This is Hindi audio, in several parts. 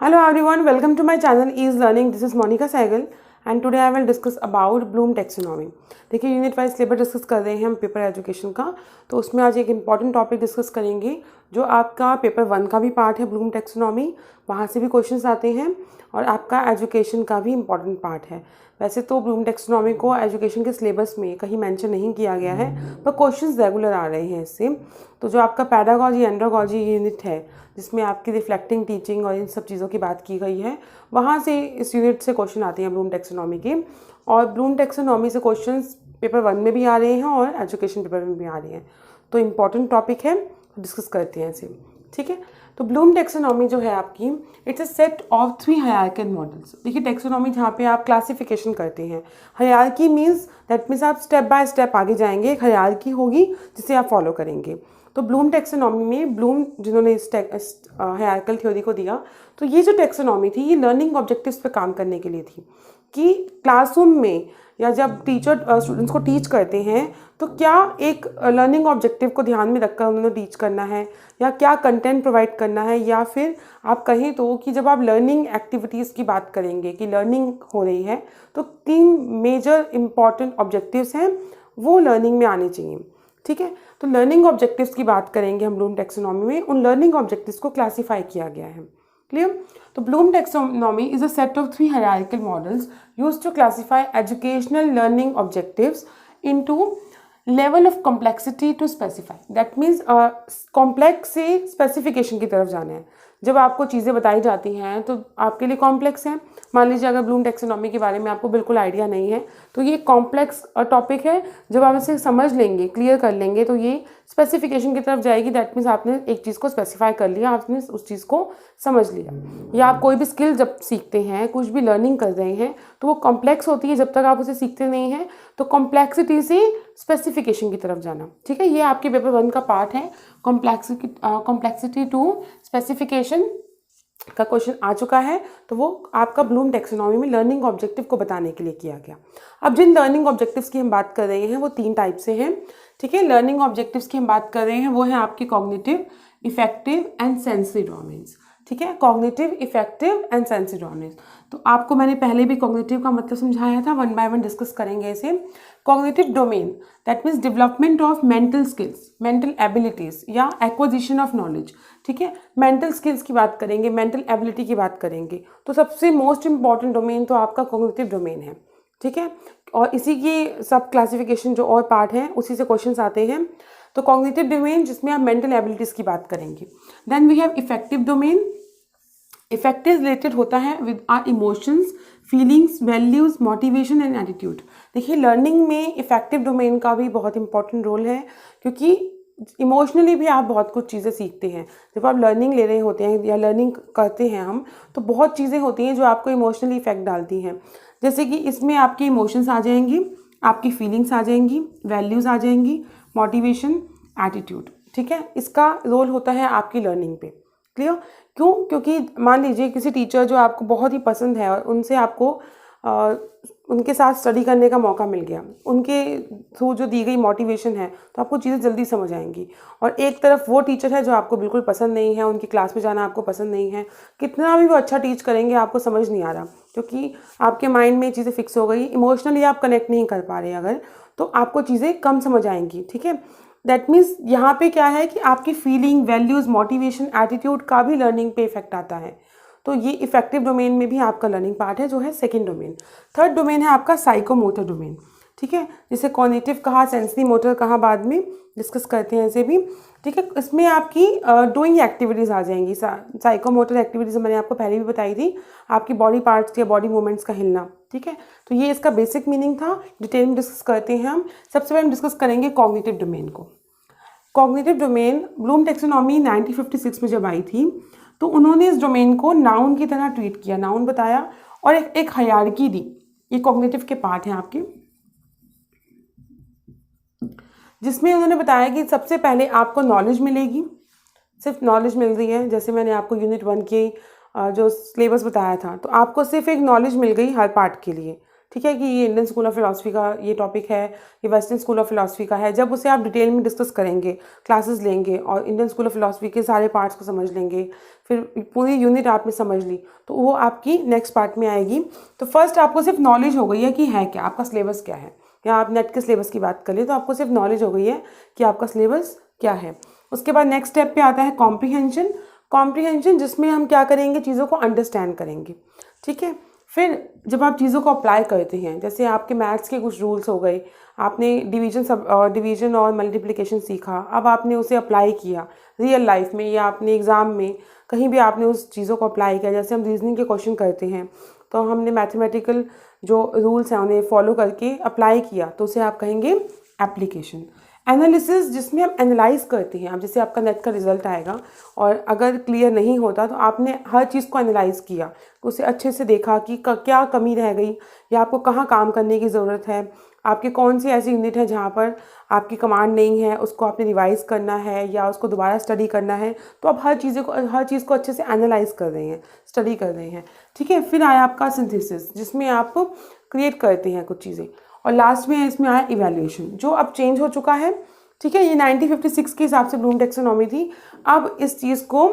Hello everyone, welcome to my channel Ease Learning. This is Monica Sehgal and today I will discuss about Bloom taxonomy. देखिए यूनिट वाइज सिलेबस डिस्कस कर रहे हैं हम पेपर एजुकेशन का, तो उसमें आज एक इम्पॉर्टेंट टॉपिक डिस्कस करेंगे जो आपका पेपर 1 का भी पार्ट है ब्लूम टैक्सोनॉमी, वहाँ से भी क्वेश्चंस आते हैं और आपका एजुकेशन का भी इम्पॉर्टेंट पार्ट है। वैसे तो ब्लूम टैक्सोनॉमी को एजुकेशन के सिलेबस में कहीं मेंशन नहीं किया गया है, पर क्वेश्चंस रेगुलर आ रहे हैं इससे। तो जो आपका पैडागॉजी एंड्रोगॉजी यूनिट है जिसमें आपकी रिफ्लेक्टिंग टीचिंग और इन सब चीज़ों की बात की गई है, वहाँ से इस यूनिट से क्वेश्चन आते हैं ब्लूम टैक्सोनॉमी के। और ब्लूम टैक्सोनॉमी से क्वेश्चंस पेपर 1 में भी आ रहे हैं और एजुकेशन पेपर में भी आ रहे हैं, तो इम्पॉर्टेंट टॉपिक है, डिस्कस करते हैं इसे। ठीक है, तो ब्लूम टैक्सोनॉमी जो है आपकी, it's a set of 3 hierarchical models. देखिए टैक्सोनॉमी जहाँ पे आप क्लासिफिकेशन करते हैं, हायरार्की मीन्स दैट मीन्स आप स्टेप बाय स्टेप आगे जाएंगे, एक हायरार्की होगी जिसे आप फॉलो करेंगे। तो ब्लूम टैक्सोनॉमी में ब्लूम जिन्होंने इस हायरार्किकल थ्योरी को दिया, तो ये जो टैक्सोनॉमी थी ये लर्निंग ऑब्जेक्टिव्स पे काम करने के लिए थी कि क्लासरूम में या जब टीचर स्टूडेंट्स को टीच करते हैं तो क्या एक लर्निंग ऑब्जेक्टिव को ध्यान में रखकर उन्होंने टीच करना है, या क्या कंटेंट प्रोवाइड करना है, या फिर आप कहें तो कि जब आप लर्निंग एक्टिविटीज़ की बात करेंगे कि लर्निंग हो रही है तो 3 मेजर इंपॉर्टेंट ऑब्जेक्टिव्स हैं वो लर्निंग में आने चाहिए। ठीक है, तो लर्निंग ऑब्जेक्टिव्स की बात करेंगे हम ब्लूम टैक्सोनॉमी में, उन लर्निंग ऑब्जेक्टिव्स को क्लासीफाई किया गया है। क्लियर? तो Bloom taxonomy is a set of 3 hierarchical models used to classify educational learning objectives into level of complexity to specify. That means complex से स्पेसिफिकेशन की तरफ जाना है। जब आपको चीज़ें बताई जाती हैं तो आपके लिए कॉम्प्लेक्स हैं। मान लीजिए अगर ब्लूम टैक्सोनॉमी के बारे में आपको बिल्कुल आइडिया नहीं है तो ये कॉम्प्लेक्स टॉपिक है। जब आप इसे समझ लेंगे, क्लियर कर लेंगे, तो ये स्पेसिफिकेशन की तरफ जाएगी। दैट मीन्स आपने एक चीज़ को स्पेसिफाई कर लिया, आपने उस चीज़ को समझ लिया। या आप कोई भी स्किल जब सीखते हैं, कुछ भी लर्निंग कर रहे हैं, तो वो कॉम्प्लेक्स होती है जब तक आप उसे सीखते नहीं हैं। तो कॉम्प्लेक्सिटी से स्पेसिफिकेशन की तरफ जाना, ठीक है, ये आपके पेपर 1 का पार्ट है। कॉम्प्लेक्सिटी टू स्पेसिफिकेशन का क्वेश्चन आ चुका है, तो वो आपका ब्लूम टैक्सोनॉमी में लर्निंग ऑब्जेक्टिव को बताने के लिए किया गया। अब जिन लर्निंग ऑब्जेक्टिव्स की हम बात कर रहे हैं वो 3 टाइप से हैं। ठीक है, लर्निंग ऑब्जेक्टिव्स की हम बात कर रहे हैं वो है आपके cognitive, effective and sensory domains. ठीक है, cognitive, effective and sensory domains. तो आपको मैंने पहले भी कॉग्निटिव का मतलब समझाया था, 1 बाय 1 डिस्कस करेंगे इसे। Cognitive domain that means development of mental skills, mental abilities या एक्विजिशन ऑफ नॉलेज। ठीक है, मेंटल स्किल्स की बात करेंगे, मेंटल एबिलिटी की बात करेंगे, तो सबसे मोस्ट इंपॉर्टेंट डोमेन तो आपका कॉग्निटिव डोमेन है। ठीक है, और इसी की सब क्लासिफिकेशन जो और पार्ट हैं उसी से क्वेश्चंस आते हैं। तो कॉग्निटिव डोमेन जिसमें आप मेंटल एबिलिटीज़ की बात करेंगे। Then we have effective domain. Effective related होता है with our emotions, feelings, values, motivation and attitude. देखिए लर्निंग में इफेक्टिव डोमेन का भी बहुत इंपॉर्टेंट रोल है, क्योंकि इमोशनली भी आप बहुत कुछ चीज़ें सीखते हैं। जब आप लर्निंग ले रहे होते हैं या लर्निंग करते हैं हम, तो बहुत चीज़ें होती हैं जो आपको इमोशनली इफेक्ट डालती हैं। जैसे कि इसमें आपके इमोशंस आ जाएंगी, आपकी फीलिंग्स आ जाएंगी, वैल्यूज़ आ जाएंगी, मोटिवेशन, एटीट्यूड। ठीक है, इसका रोल होता है आपकी लर्निंग पे। क्लियर? क्यों? क्योंकि मान लीजिए किसी टीचर जो आपको बहुत ही पसंद है और उनसे आपको उनके साथ स्टडी करने का मौका मिल गया, उनके थ्रू जो दी गई मोटिवेशन है, तो आपको चीज़ें जल्दी समझ आएंगी। और एक तरफ वो टीचर है जो आपको बिल्कुल पसंद नहीं है, उनकी क्लास में जाना आपको पसंद नहीं है, कितना भी वो अच्छा टीच करेंगे आपको समझ नहीं आ रहा, क्योंकि आपके माइंड में चीज़ें फिक्स हो गई, इमोशनली आप कनेक्ट नहीं कर पा रहे अगर, तो आपको चीज़ें कम समझ आएंगी। ठीक है, दैट मीन्स यहाँ पे क्या है कि आपकी फीलिंग, वैल्यूज़, मोटिवेशन, एटीट्यूड का भी लर्निंग पे इफेक्ट आता है। तो ये इफेक्टिव डोमेन में भी आपका लर्निंग पार्ट है जो है सेकंड डोमेन। थर्ड डोमेन है आपका साइकोमोटर डोमेन। ठीक है, जिसे कॉग्निटिव कहा, सेंसरी मोटर कहा, बाद में डिस्कस करते हैं इसे भी। ठीक है, इसमें आपकी डूइंग एक्टिविटीज़ आ जाएंगी। साइकोमोटर एक्टिविटीज़ मैंने आपको पहले भी बताई थी, आपकी बॉडी पार्ट्स या बॉडी मूवमेंट्स का हिलना। ठीक है, तो ये इसका बेसिक मीनिंग था, डिटेल में डिस्कस करते हैं हम। सबसे पहले हम डिस्कस करेंगे कॉग्निटिव डोमेन को। कॉग्निटिव डोमेन ब्लूम टैक्सोनॉमी 1956 में जब आई थी, तो उन्होंने इस डोमेन को नाउन की तरह ट्रीट किया, नाउन बताया और एक हायरार्की दी। ये कॉग्निटिव के पार्ट हैं आपके, जिसमें उन्होंने बताया कि सबसे पहले आपको नॉलेज मिलेगी, सिर्फ नॉलेज मिल रही है। जैसे मैंने आपको यूनिट 1 के जो सिलेबस बताया था, तो आपको सिर्फ एक नॉलेज मिल गई हर पार्ट के लिए। ठीक है, कि ये इंडियन स्कूल ऑफ फिलॉसफी का ये टॉपिक है, ये वेस्टर्न स्कूल ऑफ फिलॉसफी का है। जब उसे आप डिटेल में डिस्कस करेंगे, क्लासेस लेंगे और इंडियन स्कूल ऑफ फिलॉसफी के सारे पार्ट्स को समझ लेंगे, फिर पूरी यूनिट आपने समझ ली, तो वो आपकी नेक्स्ट पार्ट में आएगी। तो फर्स्ट आपको सिर्फ नॉलेज हो गई है कि है क्या, आपका सिलेबस क्या है। या आप नेट के सिलेबस की बात करें तो आपको सिर्फ नॉलेज हो गई है कि आपका सिलेबस क्या है। उसके बाद नेक्स्ट स्टेप पे आता है कॉम्प्रीहेंशन। कॉम्प्रीहेंशन जिसमें हम क्या करेंगे, चीज़ों को अंडरस्टैंड करेंगे, ठीक है। फिर जब आप चीज़ों को अप्लाई करते हैं, जैसे आपके मैथ्स के कुछ रूल्स हो गए, आपने डिवीजन और मल्टीप्लिकेशन सीखा, अब आपने उसे अप्लाई किया रियल लाइफ में या अपने एग्ज़ाम में, कहीं भी आपने उस चीज़ों को अप्लाई किया। जैसे हम रीजनिंग के क्वेश्चन करते हैं तो हमने मैथमेटिकल जो रूल्स हैं उन्हें फॉलो करके अप्लाई किया, तो उसे आप कहेंगे एप्लीकेशन। एनालिसिस जिसमें हम एनालाइज करते हैं। अब जैसे आपका नेट का रिजल्ट आएगा और अगर क्लियर नहीं होता तो आपने हर चीज़ को एनालाइज किया, उसे अच्छे से देखा कि क्या कमी रह गई या आपको कहाँ काम करने की ज़रूरत है, आपकी कौन सी ऐसी यूनिट है जहाँ पर आपकी कमांड नहीं है, उसको आपने रिवाइज़ करना है या उसको दोबारा स्टडी करना है। तो आप हर चीज़ को अच्छे से एनालाइज कर रहे हैं, स्टडी कर रहे हैं, ठीक है। फिर आया आपका सिंथेसिस जिसमें आप क्रिएट करते हैं कुछ चीज़ें। और लास्ट में इसमें आया इवैल्यूएशन जो अब चेंज हो चुका है, ठीक है। ये 1956 के हिसाब से ब्लूम टैक्सोनॉमी थी। अब इस चीज़ को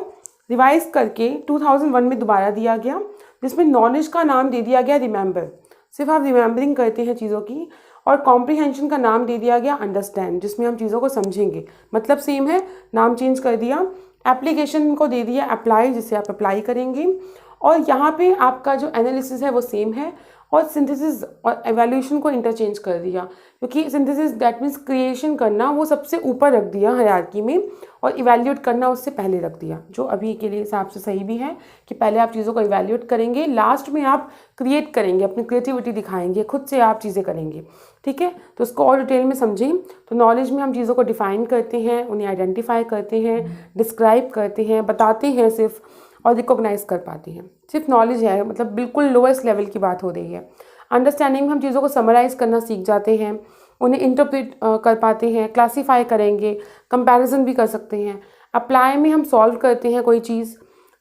रिवाइज करके 2001 में दोबारा दिया गया, जिसमें नॉलेज का नाम दे दिया गया रिमेंबर, सिर्फ आप रिमेंबरिंग करते हैं चीज़ों की। और कॉम्प्रीहेंशन का नाम दे दिया गया अंडरस्टैंड, जिसमें हम चीज़ों को समझेंगे, मतलब सेम है, नाम चेंज कर दिया। एप्लीकेशन को दे दिया अप्लाई, जिसे आप अप्लाई करेंगे। और यहाँ पे आपका जो एनालिसिस है वो सेम है, और सिंथेसिस और एवैल्यूएशन को इंटरचेंज कर दिया, क्योंकि सिंथेसिस दैट मीन्स क्रिएशन करना वो सबसे ऊपर रख दिया हायरार्की में, और इवैल्यूएट करना उससे पहले रख दिया, जो अभी के लिए हिसाब से सही भी है कि पहले आप चीज़ों को इवैल्यूएट करेंगे, लास्ट में आप क्रिएट करेंगे, अपनी क्रिएटिविटी दिखाएंगे, खुद से आप चीज़ें करेंगे, ठीक है। तो इसको और डिटेल में समझें। तो नॉलेज में हम चीज़ों को डिफाइन करते हैं, उन्हें आइडेंटिफाई करते हैं, डिस्क्राइब करते हैं, बताते हैं सिर्फ, और रिकॉग्नाइज कर पाते हैं। सिर्फ नॉलेज है, मतलब बिल्कुल लोएस्ट लेवल की बात हो रही है। अंडरस्टैंडिंग में हम चीज़ों को समराइज़ करना सीख जाते हैं, उन्हें इंटरप्रेट कर पाते हैं, क्लासीफाई करेंगे, कंपैरिजन भी कर सकते हैं। अप्लाई में हम सॉल्व करते हैं कोई चीज़,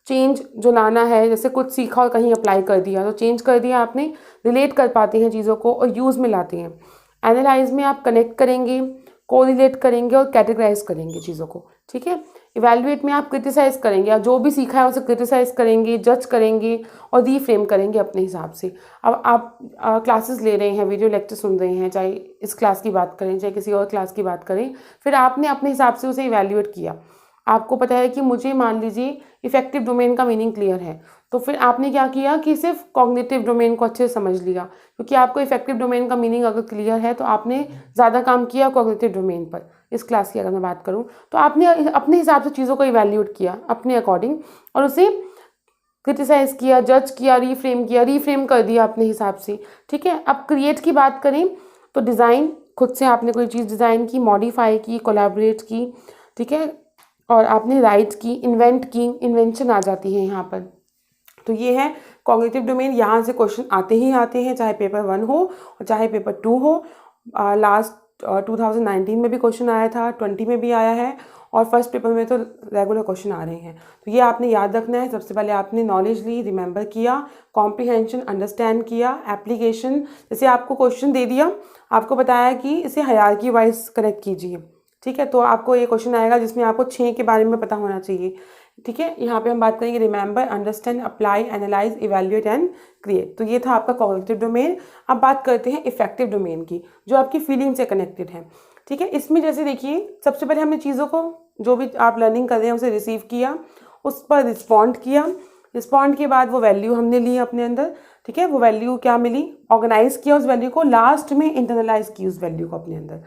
चेंज जो लाना है, जैसे कुछ सीखा और कहीं अप्लाई कर दिया तो चेंज कर दिया आपने, रिलेट कर पाते हैं चीज़ों को और यूज़ में लाते हैं। एनालाइज में आप कनेक्ट करेंगे, कोरिलेट करेंगे और कैटेगराइज करेंगे चीज़ों को, ठीक है। इवैल्यूएट में आप क्रिटिसाइज करेंगे, आप जो भी सीखा है उसे क्रिटिसाइज करेंगे, जज करेंगे और रीफ्रेम करेंगे अपने हिसाब से। अब आप क्लासेस ले रहे हैं, वीडियो लेक्चर सुन रहे हैं, चाहे इस क्लास की बात करें चाहे किसी और क्लास की बात करें, फिर आपने अपने हिसाब से उसे इवैल्यूएट किया। आपको पता है कि मुझे मान लीजिए इफेक्टिव डोमेन का मीनिंग क्लियर है, तो फिर आपने क्या किया कि सिर्फ कॉग्निटिव डोमेन को अच्छे से समझ लिया, क्योंकि आपको इफेक्टिव डोमेन का मीनिंग अगर क्लियर है तो आपने ज़्यादा काम किया कॉग्निटिव डोमेन पर। इस क्लास की अगर मैं बात करूँ तो आपने अपने हिसाब से चीज़ों को इवैल्यूएट किया अपने अकॉर्डिंग, और उसे क्रिटिसाइज किया, जज किया, रीफ्रेम कर दिया अपने हिसाब से, ठीक है। अब क्रिएट की बात करें तो डिज़ाइन, खुद से आपने कोई चीज़ डिज़ाइन की, मॉडिफाई की, कोलैबोरेट की, ठीक है, और आपने राइट की, इन्वेंट की, इन्वेंशन आ जाती है यहाँ पर। तो ये है कॉग्निटिव डोमेन। यहाँ से क्वेश्चन आते ही आते हैं, चाहे पेपर 1 हो और चाहे पेपर 2 हो। लास्ट 2019 में भी क्वेश्चन आया था, 20 में भी आया है, और फर्स्ट पेपर में तो रेगुलर क्वेश्चन आ रहे हैं। तो ये आपने याद रखना है। सबसे पहले आपने नॉलेज ली, रिमेंबर किया, कॉम्प्रीहेंशन अंडरस्टैंड किया, एप्लीकेशन जैसे आपको क्वेश्चन दे दिया, आपको बताया कि इसे हायरार्की वाइज करेक्ट कीजिए, ठीक है। तो आपको ये क्वेश्चन आएगा जिसमें आपको 6 के बारे में पता होना चाहिए, ठीक है। यहाँ पे हम बात करेंगे remember, understand, apply, analyse, evaluate and create. तो ये था आपका कॉग्निटिव डोमेन। अब बात करते हैं इफेक्टिव डोमेन की, जो आपकी फीलिंग से कनेक्टेड है, ठीक है। इसमें जैसे देखिए, सबसे पहले हमने चीज़ों को, जो भी आप लर्निंग कर रहे हैं उसे रिसीव किया, उस पर रिस्पॉन्ड किया, रिस्पॉन्ड के बाद वो वैल्यू हमने ली अपने अंदर, ठीक है। वो वैल्यू क्या मिली, ऑर्गेनाइज किया उस वैल्यू को, लास्ट में इंटरनलाइज की उस वैल्यू को अपने अंदर।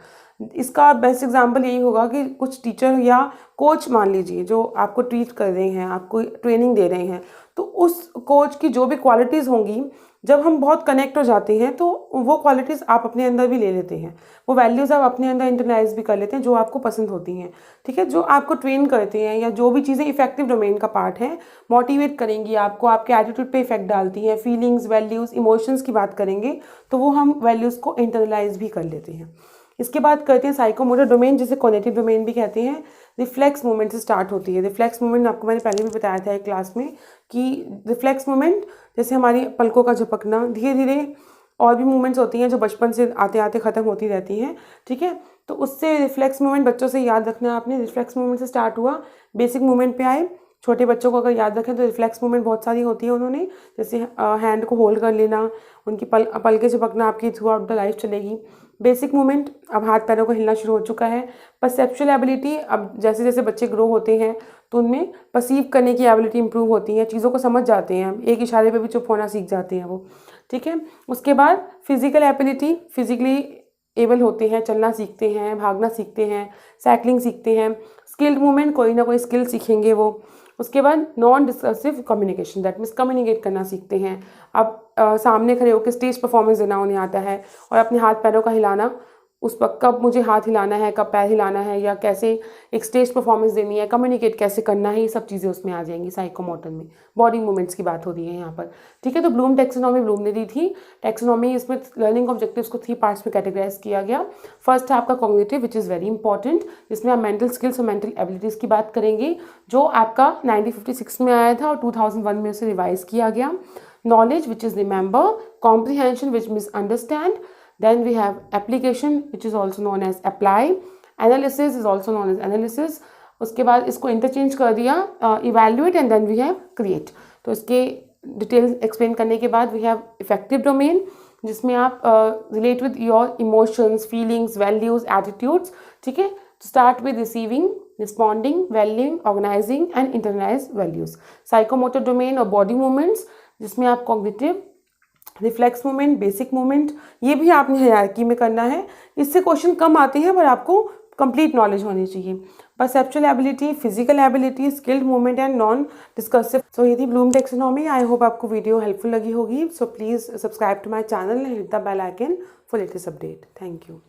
इसका बेस्ट एग्जांपल यही होगा कि कुछ टीचर या कोच मान लीजिए जो आपको ट्रीट कर रहे हैं, आपको ट्रेनिंग दे रहे हैं, तो उस कोच की जो भी क्वालिटीज़ होंगी, जब हम बहुत कनेक्ट हो जाते हैं तो वो क्वालिटीज़ आप अपने अंदर भी ले लेते हैं, वो वैल्यूज़ आप अपने अंदर इंटरनाइज भी कर लेते हैं जो आपको पसंद होती हैं, ठीक है। जो आपको ट्रेन करते हैं या जो भी चीज़ें इफेक्टिव डोमेन का पार्ट है, मोटिवेट करेंगी आपको, आपके एटीट्यूड पे इफेक्ट डालती हैं, फीलिंग्स, वैल्यूज़, इमोशंस की बात करेंगे, तो वो हम वैल्यूज़ को इंटरनलाइज भी कर लेते हैं। इसके बाद करते हैं साइकोमोटर डोमेन, जिसे कॉग्निटिव डोमेन भी कहते हैं। रिफ्लेक्स मूवमेंट से स्टार्ट होती है। रिफ्लेक्स मूवमेंट आपको मैंने पहले भी बताया था एक क्लास में कि रिफ्लेक्स मूवमेंट जैसे हमारी पलकों का झपकना, धीरे धीरे और भी मूवमेंट्स होती हैं जो बचपन से आते आते ख़त्म होती रहती हैं, ठीक है। तो उससे रिफ्लेक्स मूवमेंट बच्चों से याद रखना है आपने। रिफ्लेक्स मूवमेंट से स्टार्ट हुआ, बेसिक मूवमेंट पे आए, छोटे बच्चों को अगर याद रखें तो रिफ्लेक्स मूवमेंट बहुत सारी होती है उन्होंने, जैसे हैंड को होल्ड कर लेना, उनकी पलके झपकना आपकी थ्रू आउट द लाइफ चलेगी। बेसिक मूवमेंट, अब हाथ पैरों को हिलना शुरू हो चुका है। परसेप्चुअल एबिलिटी, अब जैसे जैसे बच्चे ग्रो होते हैं तो उनमें परसीव करने की एबिलिटी इंप्रूव होती है, चीज़ों को समझ जाते हैं, एक इशारे पे भी चुप होना सीख जाते हैं वो, ठीक है। उसके बाद फिजिकल एबिलिटी, फिजिकली एबल होते हैं, चलना सीखते हैं, भागना सीखते हैं, साइकिलिंग सीखते हैं। स्किल्ड मूवमेंट, कोई ना कोई स्किल सीखेंगे वो। उसके बाद non discursive communication, that means communicate करना सीखते हैं। अब सामने खड़े होकर स्टेज परफॉर्मेंस देना उन्हें आता है, और अपने हाथ पैरों का हिलाना, उस पर कब मुझे हाथ हिलाना है, कब पैर हिलाना है, या कैसे एक स्टेज परफॉर्मेंस देनी है, कम्युनिकेट कैसे करना है, ये सब चीज़ें उसमें आ जाएंगी साइकोमोटर में। बॉडी मूवमेंट्स की बात हो रही है यहाँ पर, ठीक है। तो ब्लूम टैक्सोनॉमी ब्लूम ने दी थी। टैक्सोनॉमी, इसमें लर्निंग ऑब्जेक्टिव्स को 3 पार्ट्स में कैटेगराइज किया गया। फर्स्ट है आपका cognitive, which is very important, जिसमें आप मेंटल स्किल्स और मेंटल एबिलिटीज़ की बात करेंगे, जो आपका 1956 में आया था और 2001 में उसे रिवाइज किया गया। Knowledge, which is remember, comprehension, which means understand, then we have application which is also known as apply, analysis is also known as analysis। उसके बाद इसको इंटरचेंज कर दिया, evaluate and then we have create। तो इसके डिटेल एक्सप्लेन करने के बाद we have effective domain, जिसमें आप relate with your emotions, feelings, values, attitudes, ठीक है। start with receiving, responding, valuing, organizing and internalize values। psychomotor domain और body movements, जिसमें आप cognitive, reflex movement, basic movement, ये भी आपने हायरार्की में करना है। इससे क्वेश्चन कम आते हैं पर आपको कंप्लीट नॉलेज होनी चाहिए। Perceptual ability, physical ability, skilled movement and non discursive. So ये थी ब्लूम टैक्सोनॉमी। आई होप आपको वीडियो हेल्पफुल लगी होगी। So please subscribe to my channel and hit the bell icon for latest update. Thank you.